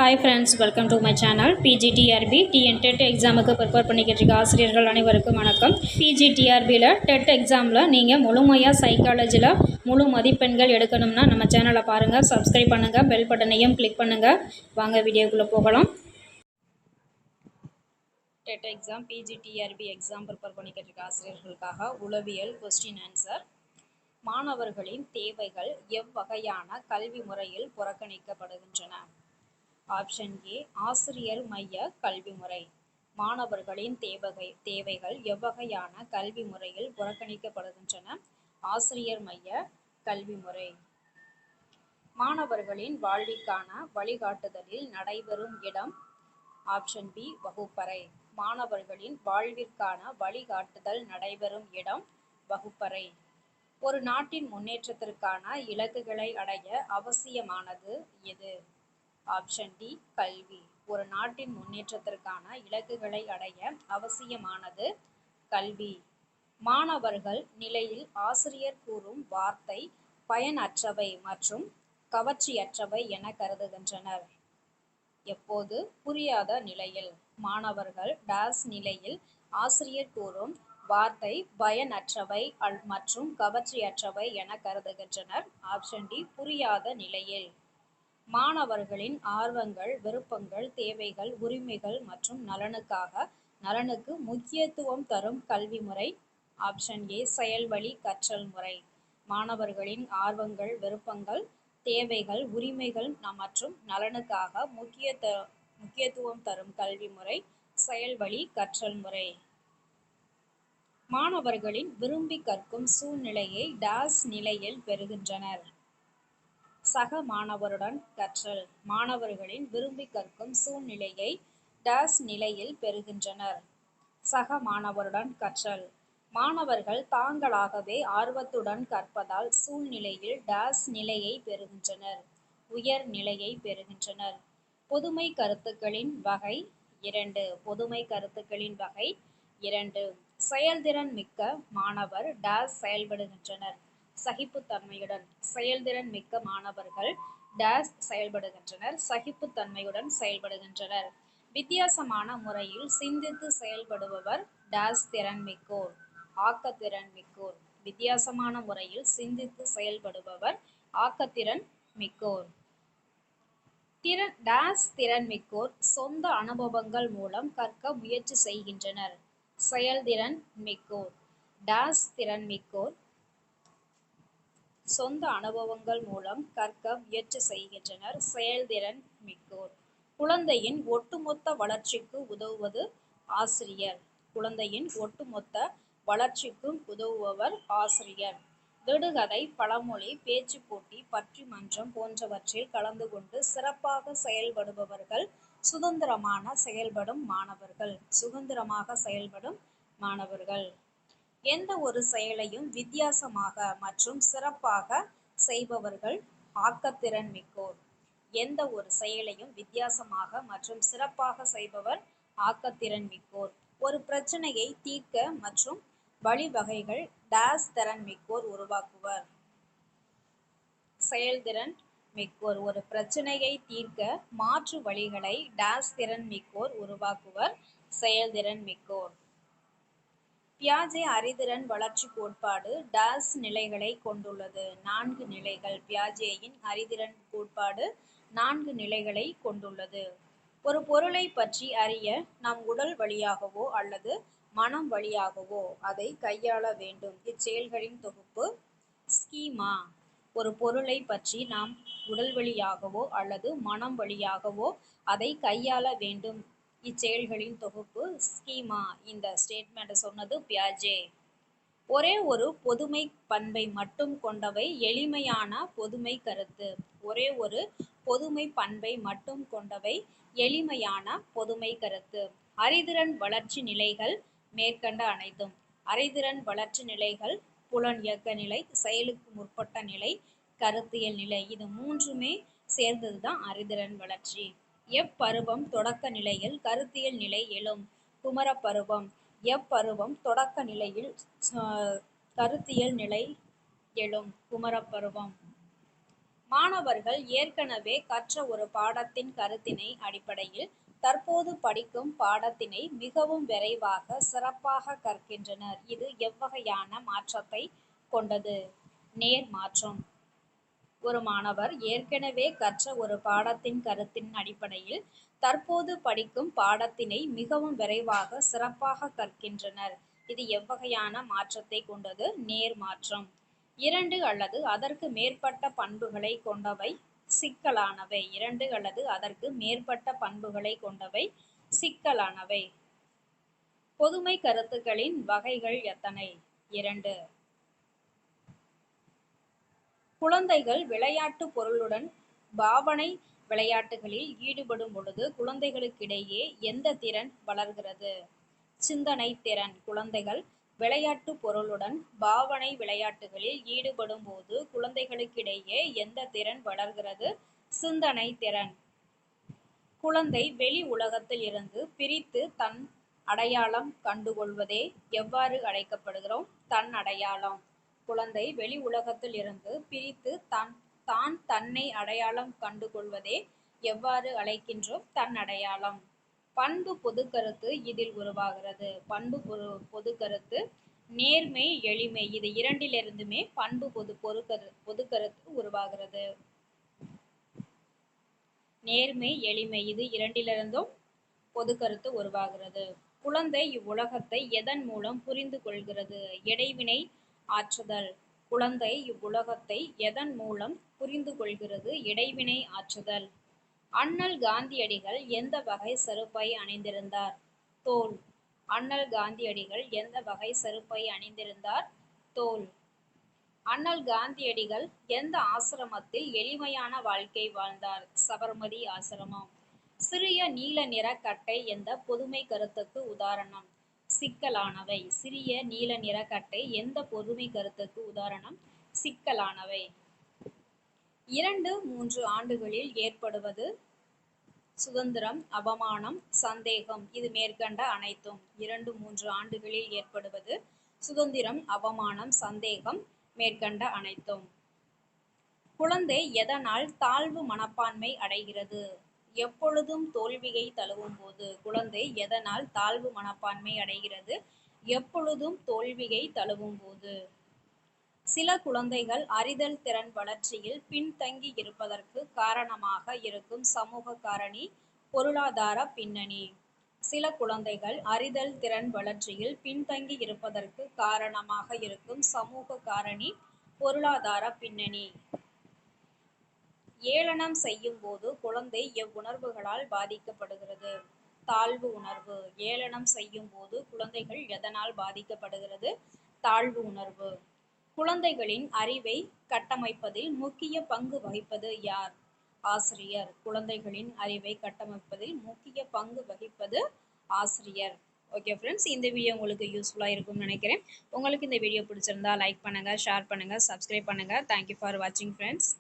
Hi friends, welcome to my channel PGTRB TNTET எக்ஸாமுக்கு prepare பண்ணிக்கிட்டு இருக்க ஆசிரியர்கள் அனைவருக்கும் வணக்கம். PGTRBயில் டெட் எக்ஸாமில் நீங்கள் முழுமையாக சைக்காலஜியில் முழு மதிப்பெண்கள் எடுக்கணும்னா நம்ம சேனலை பாருங்கள், சப்ஸ்கிரைப் பண்ணுங்கள், பெல் பட்டனையும் கிளிக் பண்ணுங்கள். வாங்க வீடியோக்குள்ளே போகலாம். TET exam PGTRB exam prepare பண்ணிக்கிட்டு இருக்க ஆசிரியர்களுக்காக உளவியல் கொஸ்டின் ஆன்சர். மாணவர்களின் தேவைகள் எவ்வகையான கல்வி முறையில் புறக்கணிக்கப்படுகின்றன? ஆப்ஷன் ஏ ஆசிரியர் மைய கல்வி முறை. மாணவர்களின் தேவைகள் எவ்வகையான கல்வி முறையில் புறக்கணிக்கப்படுகின்றன? ஆசிரியர் மைய கல்வி முறை. மாணவர்களின் வாழ்விற்கான வழிகாட்டுதலில் நடைபெறும் இடம்? ஆப்ஷன் பி வகுப்பறை. மாணவர்களின் வாழ்விற்கான வழிகாட்டுதல் நடைபெறும் இடம் வகுப்பறை. ஒரு நாட்டின் முன்னேற்றத்திற்கான இலக்குகளை அடைய அவசியமானது எது? ஆப்ஷன் டி கல்வி. ஒரு நாட்டின் முன்னேற்றத்திற்கான இலக்குகளை அடைய அவசியமானது கல்வி. மாணவர்கள் நிலையில் ஆசிரியர் கூறும் வார்த்தை பயனற்றவை மற்றும் கவர்ச்சியற்றவை என கருதுகின்றனர். எப்போது? புரியாத நிலையில். மாணவர்கள் டாஸ் நிலையில் ஆசிரியர் கூறும் வார்த்தை பயனற்றவை மற்றும் கவர்ச்சியற்றவை என கருதுகின்றனர். ஆப்ஷன் டி புரியாத நிலையில். மாணவர்களின் ஆர்வங்கள், விருப்பங்கள், தேவைகள், உரிமைகள் மற்றும் நலனுக்கு முக்கியத்துவம் தரும் கல்வி முறை? ஆப்ஷன் ஏ செயல்வழி கற்றல் முறை. மாணவர்களின் ஆர்வங்கள், விருப்பங்கள், தேவைகள், உரிமைகள் மற்றும் நலனுக்காக முக்கியத்துவம் தரும் கல்வி முறை செயல்வழி கற்றல் முறை. மாணவர்களின் விரும்பி கற்கும் சூழ்நிலையை டாஸ் நிலையில் பெறுகின்றனர்? சக மாணவருடன் கற்றல். மாணவர்களின் விரும்பி கற்கும் சூழ்நிலையை டாஸ் நிலையில் பெறுகின்றனர்? சக மாணவருடன் கற்றல். மாணவர்கள் தாங்களாகவே ஆர்வத்துடன் கற்பதால் சூழ்நிலையில் டாஸ் நிலையை பெறுகின்றனர்? உயர் நிலையை பெறுகின்றனர். பொதுமை கருத்துக்களின் வகை 2. பொதுமை கருத்துக்களின் வகை 2. செயல்திறன் மிக்க மாணவர் டாஸ் செயல்படுகின்றனர்? சகிப்புத்தன்மையுடன். செயல்திறன் மிக்க மாணவர்கள் டாஸ் செயல்படுகின்றனர்? சகிப்புத்தன்மையுடன் செயல்படுகின்றனர். வித்தியாசமான முறையில் சிந்தித்து செயல்படுபவர் டாஸ் திறன் மிக்கோர்? ஆக்கத்திறன் மிக்கோர். வித்தியாசமான முறையில் சிந்தித்து செயல்படுபவர் ஆக்கத்திறன் மிக்கோர். டாஸ் திறன் மிக்கோர் சொந்த அனுபவங்கள் மூலம் கற்க முயற்சி செய்கின்றனர்? செயல்திறன் மிக்கோர். டாஸ் திறன் மிக்கோர் சொந்த அனுபவங்கள் மூலம் கற்க முயற்சி செய்கின்றனர்? செயல்திறன் மிக்கோர். குழந்தையின் ஒட்டுமொத்த வளர்ச்சிக்கு உதவுவது ஆசிரியர்? குழந்தையின் ஒட்டுமொத்த வளர்ச்சிக்கும் உதவுபவர் ஆசிரியர். விடுகதை, பழமொழி, பேச்சு போட்டி, பட்டிமன்றம் போன்றவற்றில் கலந்து கொண்டு சிறப்பாக செயல்படுபவர்கள் சுதந்திரமாக செயல்படும் மாணவர்கள். சுதந்திரமாக செயல்படும் மாணவர்கள். எந்த ஒரு செயலையும் வித்தியாசமாக மற்றும் சிறப்பாக செய்பவர்கள் ஆக்கத்திறன் மிக்கோர். எந்த ஒரு செயலையும் வித்தியாசமாக மற்றும் சிறப்பாக செய்பவர் ஆக்கத்திறன் மிக்கோர். ஒரு பிரச்சனையை தீர்க்க மற்றும் வழிவகைகள் டாஸ் திறன் மிக்கோர் உருவாக்குவர்? செயல்திறன் மிக்கோர். ஒரு பிரச்சனையை தீர்க்க மாற்று வழிகளை டாஸ் திறன் மிக்கோர் உருவாக்குவர்? செயல்திறன் மிக்கோர். பியாஜே அறிதிறன் வளர்ச்சி கோட்பாடு டாஸ் நிலைகளை கொண்டுள்ளது? 4 நிலைகள். பியாஜேயின் அறிதிறன் கோட்பாடு 4 நிலைகளை கொண்டுள்ளது. ஒரு பொருளை பற்றி அறிய நம் உடல் வழியாகவோ அல்லது மனம் வழியாகவோ அதை கையாள வேண்டும். இச்செயல்களின் தொகுப்பு ஸ்கீமா. ஒரு பொருளை பற்றி நாம் உடல் வழியாகவோ அல்லது மனம் வழியாகவோ அதை கையாள வேண்டும். இச்செயல்களின் தொகுப்பு ஸ்கீமா. இந்த ஸ்டேட்மெண்ட் சொன்னது பியாஜே. ஒரே ஒரு பொதுமை பண்பை மட்டும் கொண்டவை எளிமையான பொதுமை கருத்து. ஒரே ஒரு பொதுமை பண்பை மட்டும் கொண்டவை எளிமையான பொதுமை கருத்து. அறிதிறன் வளர்ச்சி நிலைகள் மேற்கண்ட அனைத்தும். அறிதிறன் வளர்ச்சி நிலைகள் புலன் இயக்க நிலை, செயலுக்கு முற்பட்ட நிலை, கருத்தியல் நிலை. இது மூன்றுமே சேர்ந்ததுதான் அறிதிறன் வளர்ச்சி. எப்பருவம் தொடக்க நிலையில் கருத்தியல் நிலை எழும்? குமரப்பருவம். எப்பருவம் தொடக்க நிலையில் கருத்தியல் நிலை எழும்? குமரப்பருவம். மாணவர்கள் ஏற்கனவே கற்ற ஒரு பாடத்தின் கருத்தினை அடிப்படையில் தற்போது படிக்கும் பாடத்தினை மிகவும் விரைவாக சிறப்பாக கற்கின்றனர். இது எவ்வகையான மாற்றத்தை கொண்டது? நேர் மாற்றம். ஒரு மாணவர் ஏற்கனவே கற்ற ஒரு பாடத்தின் கருத்தின் அடிப்படையில் தற்போது படிக்கும் பாடத்தினை மிகவும் விரைவாக சிறப்பாக கற்கின்றனர். இது எவ்வகையான மாற்றத்தை கொண்டது? நேர் மாற்றம். 2 அல்லது அதற்கு மேற்பட்ட பண்புகளை கொண்டவை சிக்கலானவை. 2 அல்லது அதற்கு மேற்பட்ட பண்புகளை கொண்டவை சிக்கலானவை. பொதுமை கருத்துக்களின் வகைகள் எத்தனை? 2. குழந்தைகள் விளையாட்டு பொருளுடன் பாவனை விளையாட்டுகளில் ஈடுபடும் பொழுது குழந்தைகளுக்கிடையே எந்த திறன் வளர்கிறது? சிந்தனை திறன். குழந்தைகள் விளையாட்டு பொருளுடன் பாவனை விளையாட்டுகளில் ஈடுபடும் போது குழந்தைகளுக்கிடையே எந்த திறன் வளர்கிறது? சிந்தனை திறன். குழந்தை வெளி உலகத்தில் இருந்து பிரித்து தன் அடையாளம் கண்டுகொள்வதே எவ்வாறு அழைக்கப்படுகிறோம்? தன் அடையாளம். குழந்தை வெளி உலகத்தில் இருந்து பிரித்து தான் தன்னை அடையாளம் கண்டுகொள்வதே எவ்வாறு அழைக்கின்றோம்? தன் அடையாளம். பண்பு பொதுக்கருத்து இதில் உருவாகிறது. பண்பு பொதுக்கருத்து நேர்மை எளிமை. இது இரண்டிலிருந்துமே பண்பு பொதுக்கருத்து உருவாகிறது. நேர்மை எளிமை இது இரண்டிலிருந்தும் பொதுக்கருத்து உருவாகிறது. குழந்தை இவ்வுலகத்தை எதன் மூலம் புரிந்து கொள்கிறது? இடைவினை ஆற்றுதல். குழந்தை இவ்வுலகத்தை எதன் மூலம் புரிந்து கொள்கிறது? இடைவினை ஆற்றுதல். அண்ணல் காந்தியடிகள் எந்த வகை செருப்பை அணிந்திருந்தார்? தோல். அண்ணல் காந்தியடிகள் எந்த வகை செருப்பை அணிந்திருந்தார்? தோல். அண்ணல் காந்தியடிகள் எந்த ஆசிரமத்தில் எளிமையான வாழ்க்கை வாழ்ந்தார்? சபர்மதி ஆசிரமம். சிறிய நீல நிற கட்டை எந்த பொதுமை கருத்துக்கு உதாரணம்? சிக்கலானவை. சிறிய நீல நிற கட்டை எந்த பொதுமை கருத்துக்கு உதாரணம்? சிக்கலானவை. 2-3 ஆண்டுகளில் ஏற்படுவது சுதந்திரம், அவமானம், சந்தேகம். இது மேற்கண்ட அனைத்தும். 2-3 ஆண்டுகளில் ஏற்படுவது சுதந்திரம், அவமானம், சந்தேகம். மேற்கண்ட அனைத்தும். குழந்தை எதனால் தாழ்வு மனப்பான்மை அடைகிறது? எப்பொழுதும் தோல்வியை தழுவும் போது. குழந்தை எதனால் தாழ்வு மனப்பான்மை அடைகிறது? எப்பொழுதும் தோல்வியை தழுவும் போது. சில குழந்தைகள் அறிதல் திறன் வளர்ச்சியில் பின்தங்கி இருப்பதற்கு காரணமாக இருக்கும் சமூக காரணி, பொருளாதார பின்னணி. சில குழந்தைகள் அறிதல் திறன் வளர்ச்சியில் பின்தங்கி இருப்பதற்கு காரணமாக இருக்கும் சமூக காரணி, பொருளாதார பின்னணி. ஏளனம் செய்யும் போது குழந்தை எவ்வுணர்வுகளால் பாதிக்கப்படுகிறது? தாழ்வு உணர்வு. ஏளனம் செய்யும் போது குழந்தைகள் எதனால் பாதிக்கப்படுகிறது? தாழ்வு உணர்வு. குழந்தைகளின் அறிவை கட்டமைப்பதில் முக்கிய பங்கு வகிப்பது யார்? ஆசிரியர். குழந்தைகளின் அறிவை கட்டமைப்பதில் முக்கிய பங்கு வகிப்பது ஆசிரியர். ஓகே ஃப்ரெண்ட்ஸ், இந்த வீடியோ உங்களுக்கு யூஸ்ஃபுல்லாக இருக்கும்னு நினைக்கிறேன். உங்களுக்கு இந்த வீடியோ பிடிச்சிருந்தா லைக் பண்ணுங்கள், ஷேர் பண்ணுங்கள், சப்ஸ்கிரைப் பண்ணுங்கள். தேங்க்யூ ஃபார் வாட்சிங் ஃப்ரெண்ட்ஸ்.